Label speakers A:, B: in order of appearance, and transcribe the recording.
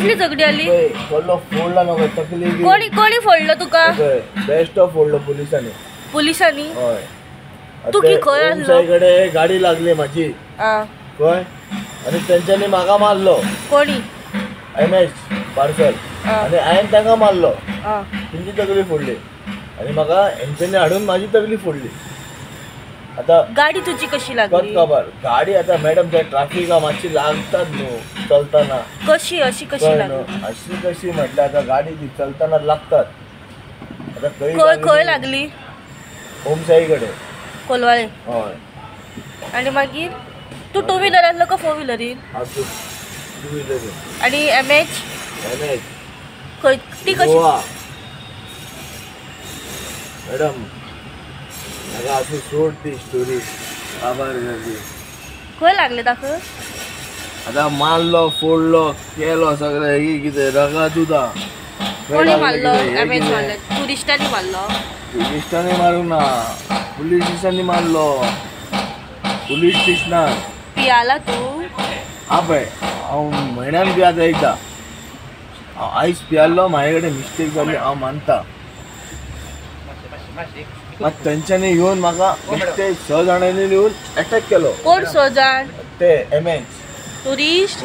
A: कसली झगडी आली?
B: फोडलो फोडला नको तकली
A: कोणी कोणी फोडलं तुका?
B: बेस्ट ऑफ फोडलो पोलिसांनी.
A: पोलिसांनी?
B: होय.
A: तू की खंय आसलो?
B: कडे गाडी लागली माझी कळय आणि त्यांच्यानी म्हाका मारलो.
A: कोणी?
B: MS पार्सल आणि हांवें तांकां मारलो. तेंची तकली फोडली आणि म्हाका हेंच्यांनी हाडून माझी तकली फोडली. आता
A: गाडी तुझी कशी लागली?
B: खबर गाडी आता मॅडम त्या ट्रॅफिका मातशी लागतात न्हू चलताना.
A: कशी अशी कशी लागली?
B: अशी कशी म्हटल्यार आता गाडी ती चलताना लागतात. आता
A: खंय लागली?
B: ओमसाई कडे
A: कोलवाळे.
B: हय.
A: आणि मागीर तू टू व्हीलर आसलो का फोर व्हीलरीन?
B: Two wheeler.
A: आणि MS खंय ती कशी?
B: मॅडम म्हाका अशी सोड ती स्टोरी आभार जाली.
A: खंय लागले दाखय?
B: आता मारलो फोडलो केलो सगळें ही कितें रगात उदा.
A: कोणी मारलो? MS मारलो. टुरिस्टांनी मारलो?
B: टुरिस्टांनी मारूंक ना, पुलीस स्टेशनांनी मारलो. पुलीस स्टेशनार
A: पियाला तू?
B: पळय हांव म्हयन्यान पियाता एकदा. हांव आयज पियाल्लो म्हाजे कडेन मिस्टेक जाल्ली हांव मानता. मात तेंच्यांनी येवन म्हाका बेश्टे 6 जाणांनी येवन अटॅक केलो.
A: कोण 6 जाण?
B: ते MS
A: टुरिस्ट?